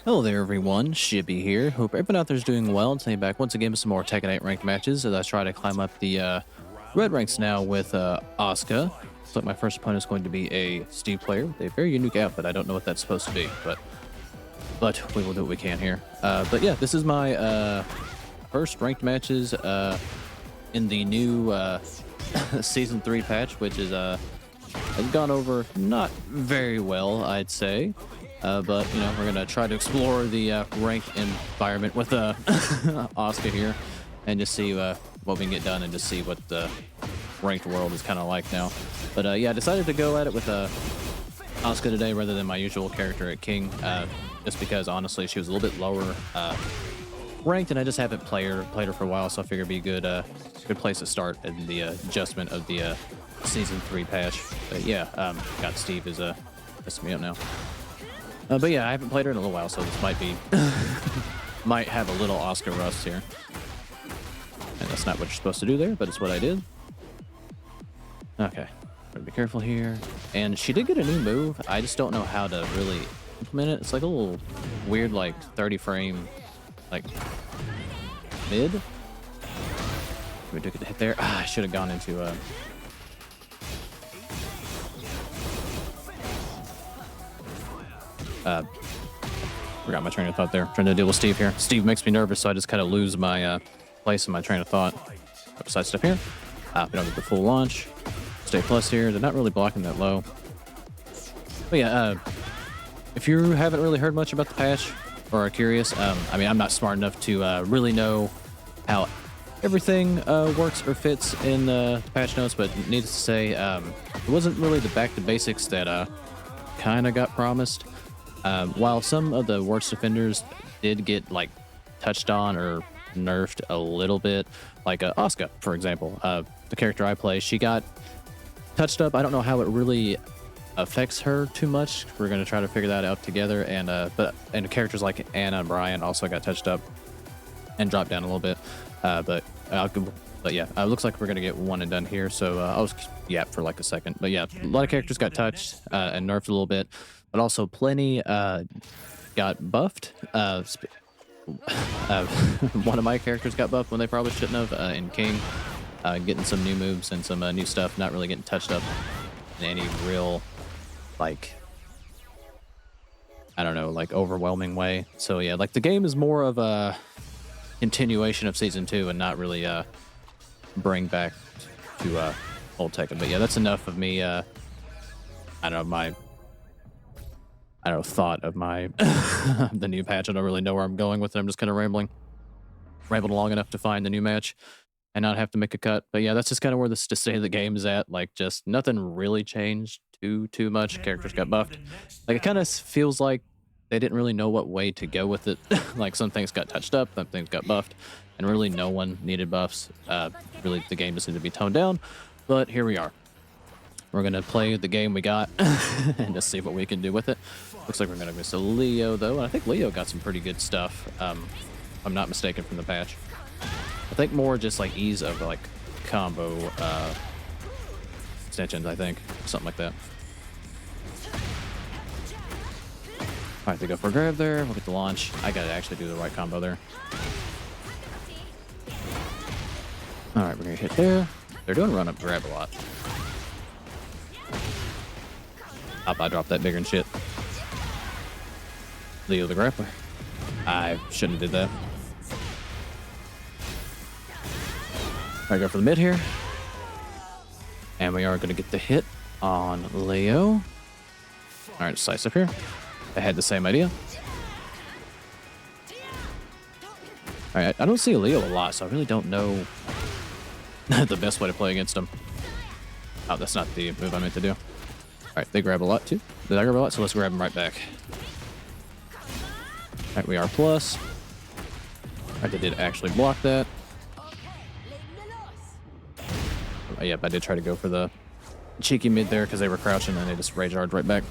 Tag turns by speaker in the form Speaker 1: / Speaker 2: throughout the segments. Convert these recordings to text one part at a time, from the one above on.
Speaker 1: Hello there everyone, Shippy here. Hope everyone out there is doing well. Today back once again with some more Tekken 8 ranked matches as I try to climb up the red ranks now with Asuka. Looks like my first opponent is going to be a Steve player with a very unique outfit. I don't know what that's supposed to be, but we will do what we can here. But yeah, this is my first ranked matches in the new Season 3 patch, which is has gone over not very well, I'd say. But, you know, we're going to try to explore the ranked environment with Asuka here and just see what we can get done and just see what the ranked world is kind of like now. But, yeah, I decided to go at it with Asuka today rather than my usual character at King, just because, honestly, she was a little bit lower ranked, and I just haven't played her for a while, so I figured it'd be a good place to start in the adjustment of the Season 3 patch. But, yeah, got Steve is messing me up now. But yeah, I haven't played her in a little while, so this might be might have a little Asuka rust here. And that's not what you're supposed to do there, but it's what I did. Okay, gotta be careful here. And she did get a new move. I just don't know how to really implement it. It's like a little weird, like 30 frame, like mid. We took it to hit there. I should have gone into forgot my train of thought there. Trying to deal with Steve here. Steve makes me nervous, so I just kind of lose my place in my train of thought. Side step here. We don't get the full launch. Stay plus here. They're not really blocking that low. But yeah, if you haven't really heard much about the patch or are curious, I mean, I'm not smart enough to really know how everything works or fits in the patch notes, but needless to say, it wasn't really the back to basics that kind of got promised. While some of the worst defenders did get like touched on or nerfed a little bit, like Asuka, for example, the character I play, she got touched up. I don't know how it really affects her too much. We're gonna try to figure that out together. And and characters like Anna and Brian also got touched up and dropped down a little bit. But yeah, it looks like we're gonna get one and done here. So I was yap for like a second. But yeah, a lot of characters got touched and nerfed a little bit. But also plenty got buffed. One of my characters got buffed when they probably shouldn't have, in King, getting some new moves and some new stuff, not really getting touched up in any real, like, I don't know, like overwhelming way. So yeah, like the game is more of a continuation of Season 2 and not really bring back to old Tekken. But yeah, that's enough of me, I don't know, thought of my the new patch. I don't really know where I'm going with it. I'm just kind of rambled long enough to find the new match and not have to make a cut. But yeah, that's just kind of where the state of the game is at. Like, just nothing really changed too much. Characters got buffed. Like, it kind of feels like they didn't really know what way to go with it. Like, some things got touched up, some things got buffed, and really no one needed buffs. Really, the game just needed to be toned down. But here we are. We're going to play the game we got and just see what we can do with it. Looks like we're going to miss a Leo, though. And I think Leo got some pretty good stuff, if I'm not mistaken, from the patch. I think more just like ease of like combo extensions, I think. Something like that. All right, they go for a grab there. We'll get the launch. I got to actually do the right combo there. All right, we're going to hit there. They're doing run-up grab a lot. I dropped that bigger and shit. Leo the grappler. I shouldn't have did that. All right, go for the mid here. And we are going to get the hit on Leo. All right, decisive here. I had the same idea. All right, I don't see Leo a lot, so I really don't know the best way to play against him. Oh, that's not the move I meant to do. All right, they grab a lot too. Did I grab a lot? So let's grab them right back. All right, we are plus. All right, they did actually block that. Oh, yep, I did try to go for the cheeky mid there because they were crouching and they just rage hard right back.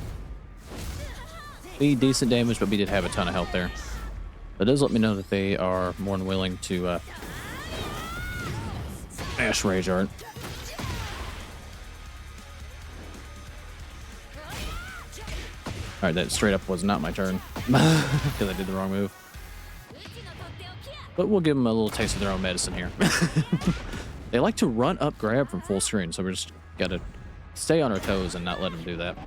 Speaker 1: Be decent damage, but we did have a ton of health there. But it does let me know that they are more than willing to Ash rage art. All right, that straight up was not my turn because I did the wrong move. But we'll give them a little taste of their own medicine here. They like to run up grab from full screen, so we're just got to stay on our toes and not let them do that.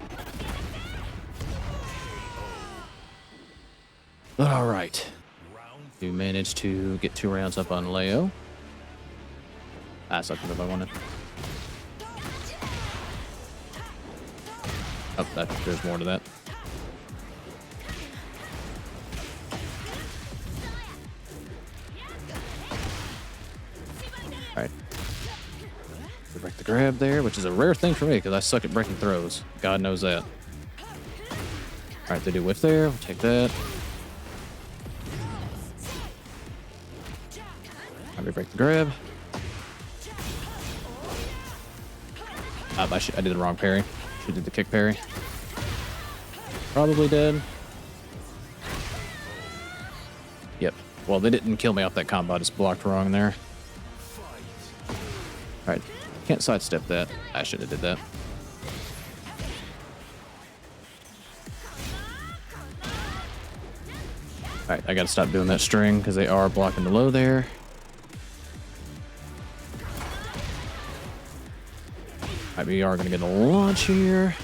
Speaker 1: But all right. We managed to get 2 rounds up on Leo. That's not what I wanted. Oh, there's more to that. All right. We break the grab there, which is a rare thing for me because I suck at breaking throws. God knows that. All right, they do whiff there. We'll take that. Let me break the grab. I did the wrong parry. Should did the kick parry. Probably dead. Yep. Well, they didn't kill me off that combo. I just blocked wrong there. Alright. Can't sidestep that. I should have did that. Alright, I gotta stop doing that string because they are blocking the low there. Alright, we are gonna get a launch here.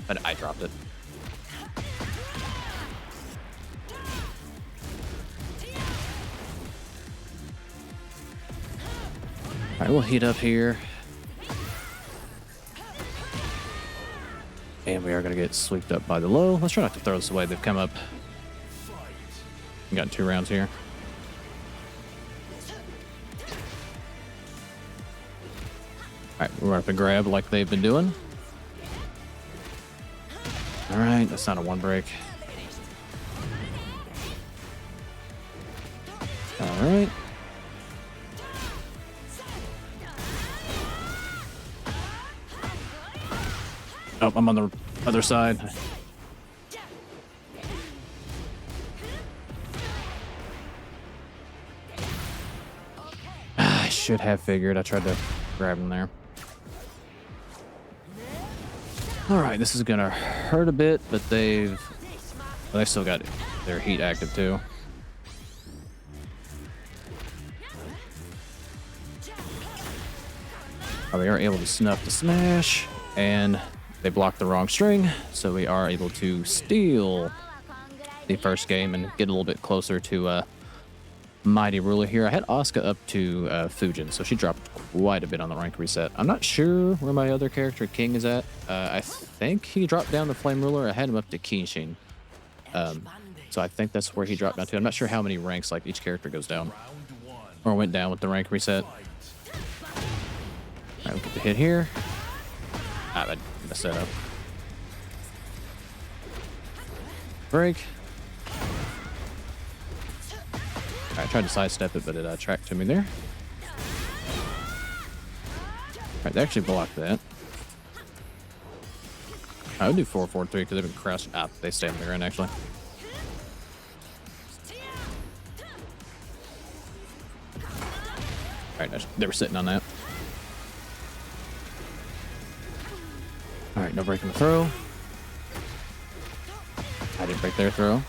Speaker 1: But I dropped it. Alright, we'll heat up here. And we are going to get swept up by the low. Let's try not to throw this away. They've come up. We got 2 rounds here. Alright, we're up to grab like they've been doing. Alright, that's not a 1 break. Alright. Oh, I'm on the other side. I should have figured. I tried to grab him there. All right, this is gonna hurt a bit, but they still got their heat active too. Oh, we are able to snuff the smash, and they blocked the wrong string, so we are able to steal the first game and get a little bit closer to Mighty Ruler here. I had Asuka up to Fujin, so she dropped quite a bit on the rank reset. I'm not sure where my other character, King, is at. I think he dropped down to Flame Ruler. I had him up to Kishin. So I think that's where he dropped down to. I'm not sure how many ranks like each character goes down or went down with the rank reset. All right, we'll get the hit here. I messed that up. Break. I tried to sidestep it, but it tracked to me there. Alright, they actually blocked that. I would do 4-4-3 because they've been crouched. Ah, they stay on the ground actually. Alright, they were sitting on that. Alright, no breaking the throw. I didn't break their throw.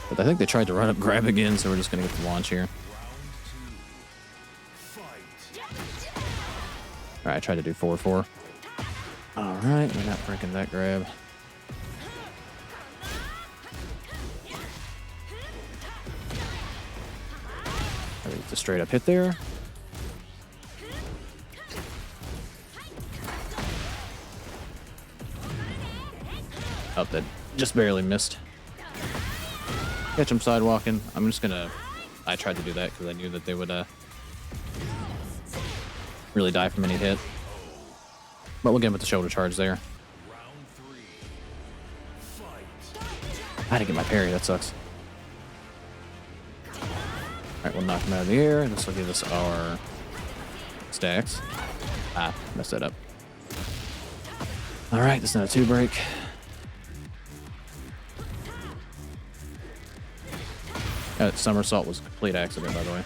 Speaker 1: But I think they tried to run up grab again, so we're just going to get the launch here. Alright, I tried to do 4-4. Alright, we're not breaking that grab. It's a straight up hit there. Oh, that just barely missed. Catch him sidewalking. I'm just gonna... I tried to do that because I knew that they would really die from any hit. But we'll get him with the shoulder charge there. I didn't get my parry. That sucks. Alright, we'll knock him out of the air. This will give us our stacks. Ah, messed that up. Alright, this is not a 2 break. That somersault was a complete accident, by the way.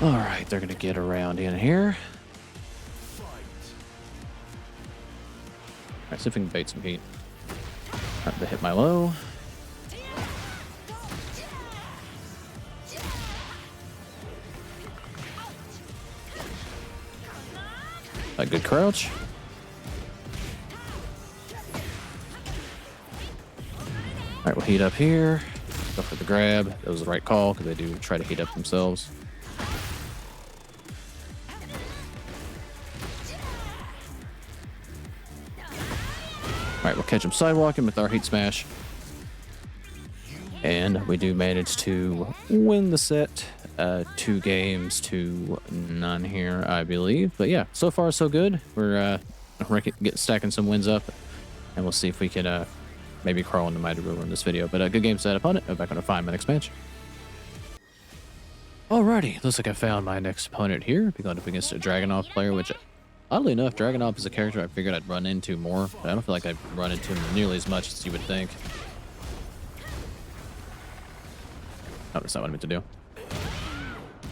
Speaker 1: All right, they're gonna get around in here. All right, see if we can bait some heat. All right, they hit my low. A good crouch. All right, we'll heat up here. Go for the grab. That was the right call because they do try to heat up themselves. All right, we'll catch them sidewalking with our heat smash. And we do manage to win the set. 2 games to none here, I believe. But yeah, so far so good. We're stacking some wins up, and we'll see if we can maybe crawl into Mighty Ruler in this video. But a good game set opponent. I'm back on to find my next match. Alrighty, looks like I found my next opponent here. We're going up against a Dragunov player, which oddly enough, Dragunov is a character I figured I'd run into more, but I don't feel like I've run into him nearly as much as you would think. Oh, that's not what I meant to do.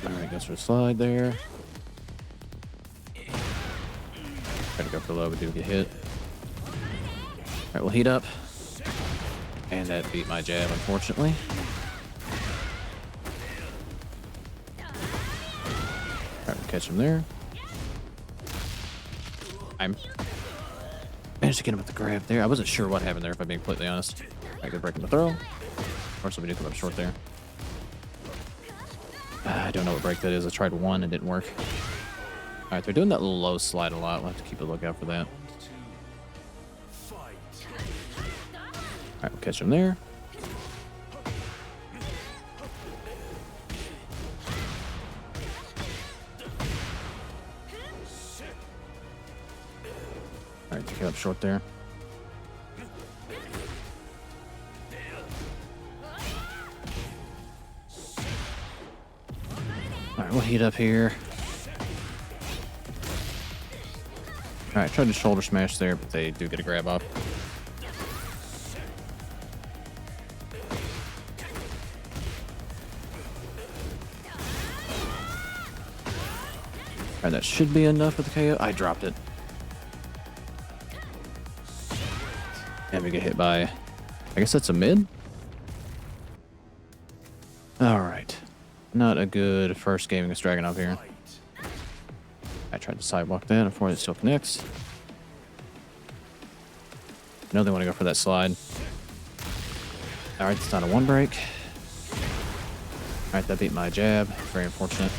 Speaker 1: Alright, goes for a slide there. Try to go for low, but do get hit. Alright, we'll heat up. And that beat my jab, unfortunately. Alright, we'll catch him there. I managed to get him with the grab there. I wasn't sure what happened there, if I'm being completely honest. Alright, good breaking the throw. Of course, we do come up short there. I don't know what break that is. I tried one and it didn't work. All right, they're doing that little low slide a lot. We'll have to keep a lookout for that. All right, we'll catch him there. All right, they came up short there. Alright, we'll heat up here. Alright, tried to shoulder smash there, but they do get a grab up. Alright, that should be enough with the KO. I dropped it. And we get hit by, I guess that's a mid? Alright. Not a good first game against Dragunov here. I tried to sidewalk that, unfortunately it still connects. I know they want to go for that slide. Alright, it's not a one break. Alright, that beat my jab. Very unfortunate.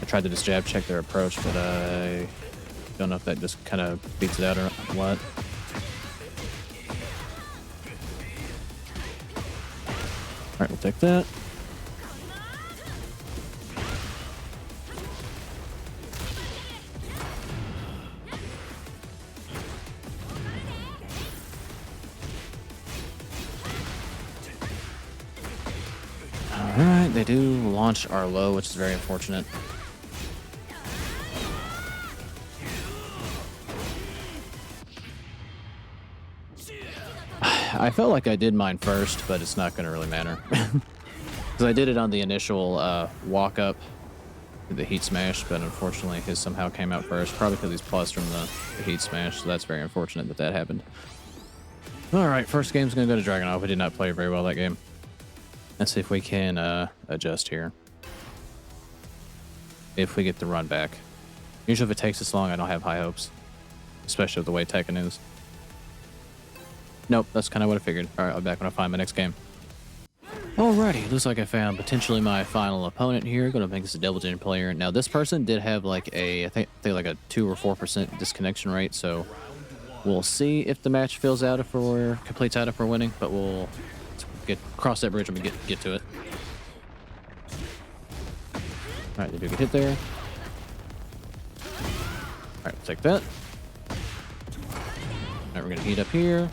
Speaker 1: I tried to just jab check their approach, but I don't know if that just kind of beats it out or what. Alright, we'll take that. Alright, they do launch our low, which is very unfortunate. I felt like I did mine first, but it's not going to really matter. Because I did it on the initial walk up, the heat smash, but unfortunately his somehow came out first, probably because he's plus from the heat smash, so that's very unfortunate that that happened. Alright, first game's going to go to Dragunov. We did not play very well that game. Let's see if we can adjust here. If we get the run back. Usually if it takes this long, I don't have high hopes. Especially with the way Tekken is. Nope, that's kind of what I figured. Alright, I'll be back when I find my next game. Alrighty, looks like I found potentially my final opponent here. Gonna make this a Devil Jin player. Now this person did have like a, I think like a 2 or 4% disconnection rate, so we'll see if the match fills out if we're completes out if we're winning, but we'll cross that bridge when we get to it. Alright, they do get hit there. Alright, we'll take that. Alright, we're gonna heat up here.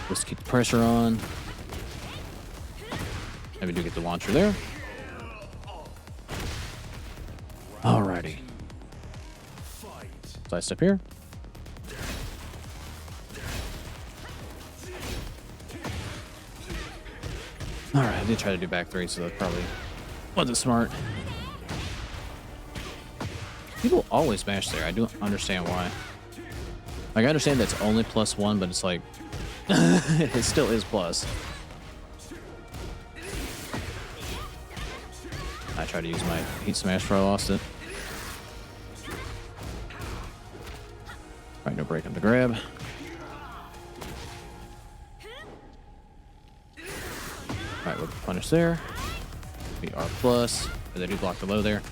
Speaker 1: Just keep the pressure on. And we do get the launcher there. Alrighty. Side step here. All right, I did try to do back three, so that probably wasn't smart. People always mash there. I don't understand why. Like, I understand that's only +1, but it's like, it still is plus. I tried to use my heat smash before I lost it. Alright, no break on the grab. Alright, we'll punish there. Be R+. But they do block the low there.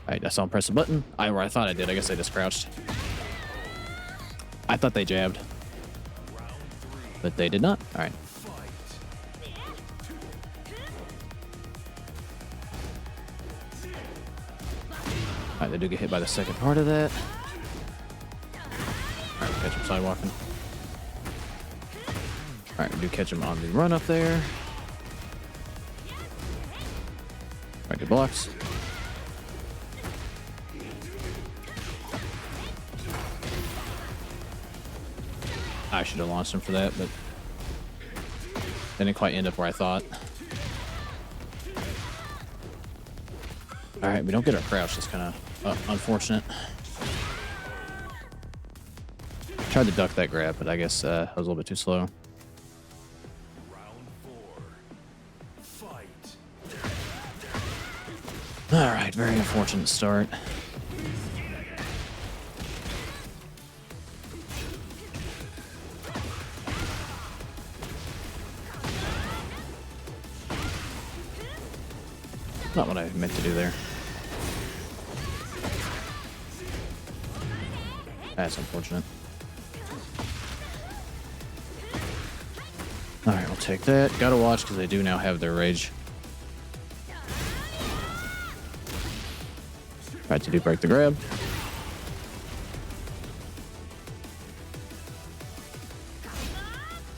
Speaker 1: Alright, I saw him press the button. I thought I did. I guess I just crouched. I thought they jabbed. But they did not. Alright. Alright, they do get hit by the second part of that. Alright, catch him sidewalking. Alright, we do catch him on the run up there. Alright, good blocks. I should have launched him for that, but didn't quite end up where I thought. Alright, we don't get our crouch. That's kind of unfortunate. Tried to duck that grab, but I guess I was a little bit too slow. Alright, very unfortunate start. Not what I meant to do there. That's unfortunate. Alright, we'll take that. Gotta watch because they do now have their rage. Alright, to do break the grab.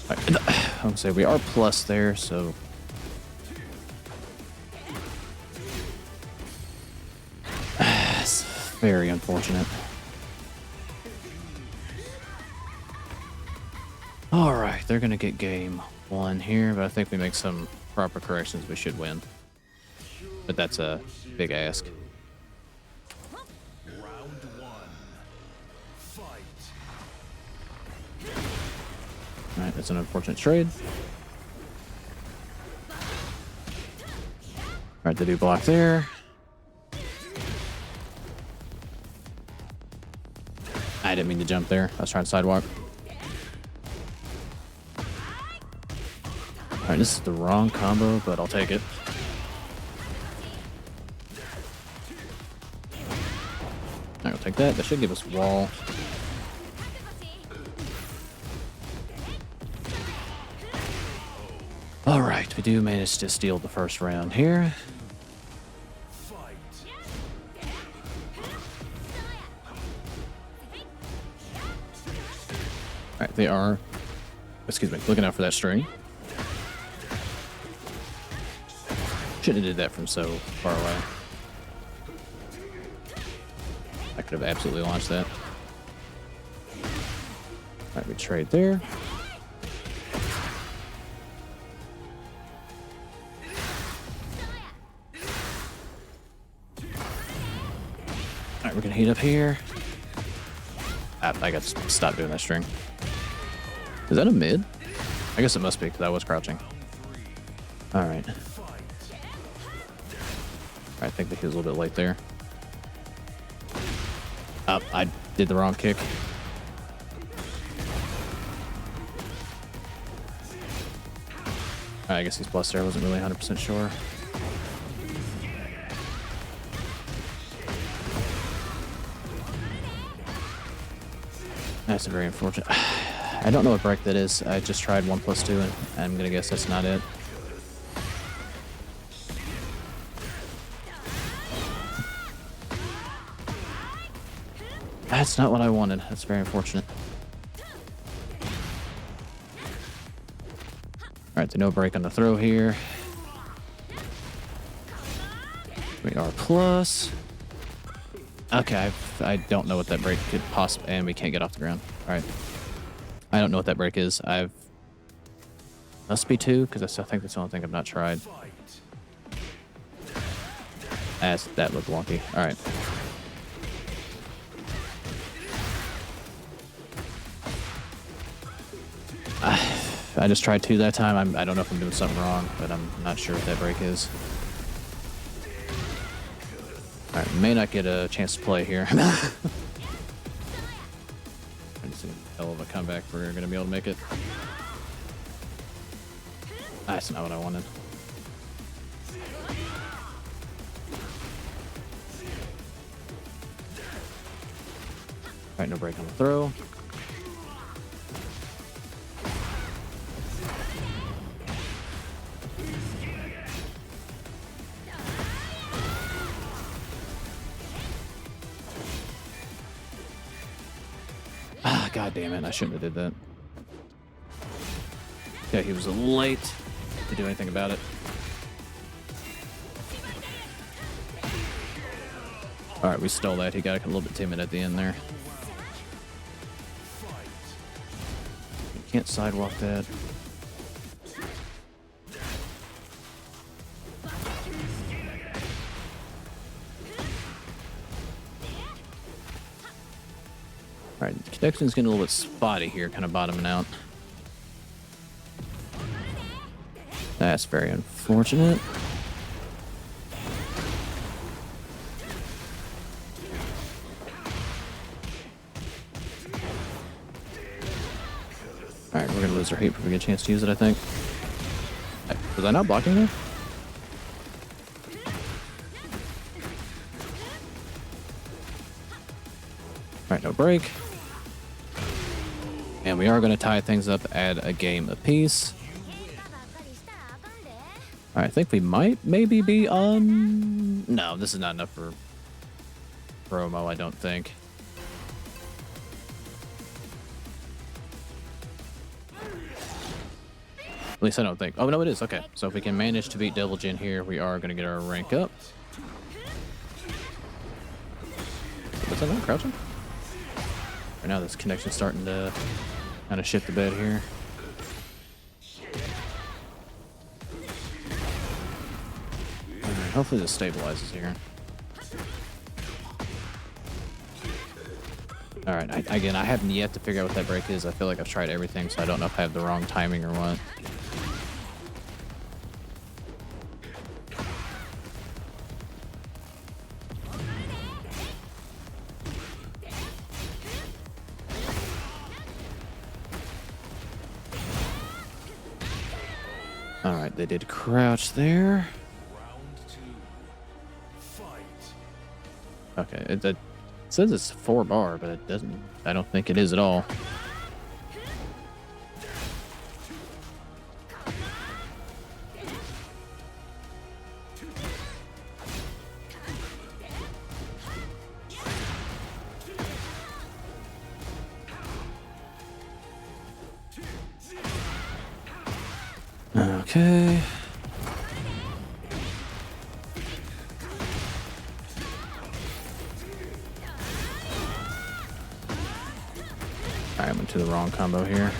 Speaker 1: Right, I'm gonna say we are plus there, so it's very unfortunate. Alright, they're gonna get game 1 here, but I think we make some proper corrections, we should win. But that's a big ask. Alright, that's an unfortunate trade. Alright, they do block there. I didn't mean to jump there. I was trying to sidewalk. Alright, this is the wrong combo, but I'll take it. Alright, we'll take that. That should give us wall. Alright, we do manage to steal the first round here. Alright, they are, excuse me, looking out for that string. Shouldn't have did that from so far away. I could have absolutely launched that. Alright, we trade there. Alright, we're gonna heat up here. I got to stop doing that string. Is that a mid? I guess it must be because I was crouching. Alright. I think that he was a little bit late there. I did the wrong kick. I guess he's plus there. I wasn't really 100% sure. That's very unfortunate. I don't know what break that is. I just tried 1+2 and I'm gonna guess that's not it. That's not what I wanted. That's very unfortunate. Alright, the no break on the throw here. We are plus. Okay, I don't know what that break could possibly... And we can't get off the ground. Alright. I don't know what that break is. Must be 2, because I think that's the only thing I've not tried. That looked wonky. All right. I just tried 2 that time. I don't know if I'm doing something wrong, but I'm not sure what that break is. All right, may not get a chance to play here. It's a hell of a comeback. We're going to be able to make it. That's not what I wanted. All right, no break on the throw. God damn it, I shouldn't have did that. Yeah, he was late to do anything about it. Alright, we stole that. He got a little bit timid at the end there. You can't sidewalk that. Alright, the connection's getting a little bit spotty here, kind of bottoming out. That's very unfortunate. Alright, we're gonna lose our heat before we get a chance to use it, I think. Was I not blocking there? Alright, no break. And we are going to tie things up at a game apiece. Alright, I think we might maybe be on... No, this is not enough for promo, I don't think. At least I don't think. Oh, no, it is. Okay, so if we can manage to beat Devil Jin here, we are going to get our rank up. What's that, not crouching? Right now, this connection's starting to kind of shit the bed here. Right, hopefully this stabilizes here. Alright, again, I haven't yet to figure out what that break is. I feel like I've tried everything, so I don't know if I have the wrong timing or what. Alright, they did crouch there. Okay, it says it's 4 bar, but it doesn't. I don't think it is at all. Okay. I went to the wrong combo here.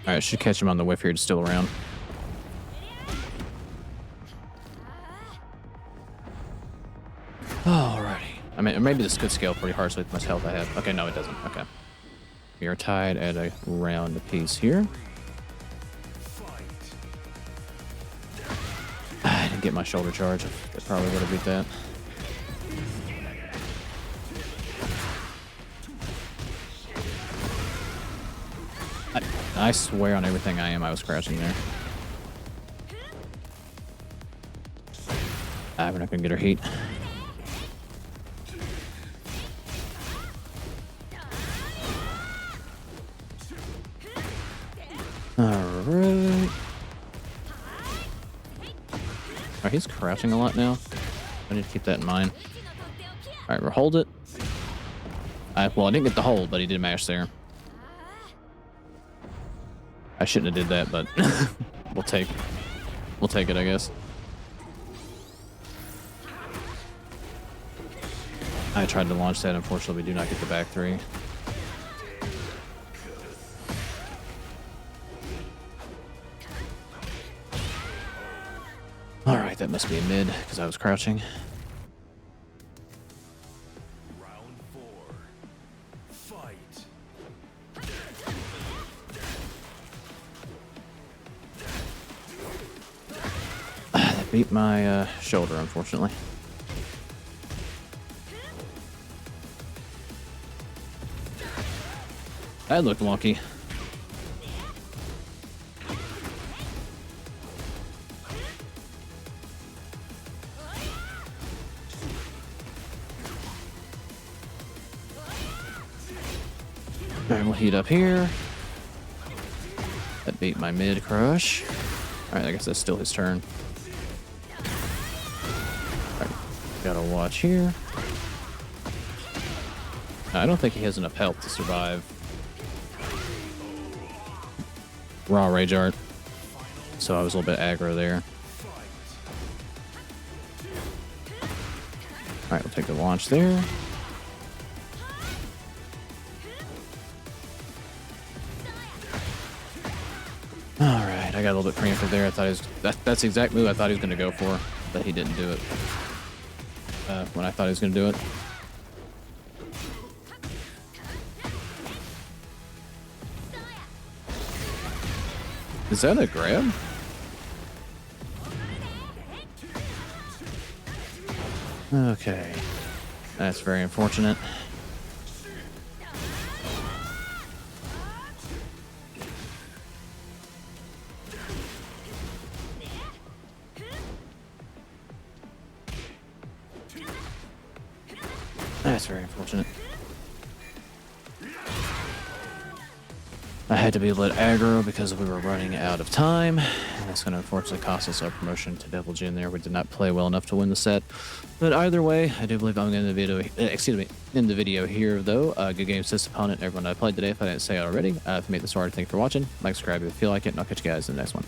Speaker 1: Alright, should catch him on the whiff here. It's still around. Alrighty. I mean, maybe this could scale pretty hard with how much health I have. Okay, no, it doesn't. Okay. We are tied at a round apiece here. I didn't get my shoulder charge. I probably would have beat that. I swear on everything I am, I was crouching there. We're not gonna get our heat. Alright. Alright, he's crouching a lot now. I need to keep that in mind. Alright, we'll hold it. Well, I didn't get the hold, but he did mash there. I shouldn't have did that, but we'll take it, I guess. I tried to launch that. Unfortunately, we do not get the back 3. that must be a mid because I was crouching.
Speaker 2: Round 4. Fight.
Speaker 1: That beat my shoulder, unfortunately. That looked wonky. Alright, we'll heat up here. That beat my mid crush. Alright, I guess that's still his turn. Alright, gotta watch here. I don't think he has enough health to survive raw rage art, so I was a little bit aggro there. Alright, we'll take the launch there. Alright, I got a little bit preemptive there. I thought he was that's the exact move I thought he was gonna go for, but he didn't do it. When I thought he was gonna do it. Is that a grab? Okay. That's very unfortunate. That's very unfortunate. I had to be a little aggro because we were running out of time. And that's going to unfortunately cost us our promotion to Devil Jin there. We did not play well enough to win the set. But either way, I do believe I'm going to end the video here, though. Good game to this opponent, everyone I played today, if I didn't say it already. If you made this far, thank you for watching. Like, subscribe if you feel like it, and I'll catch you guys in the next one.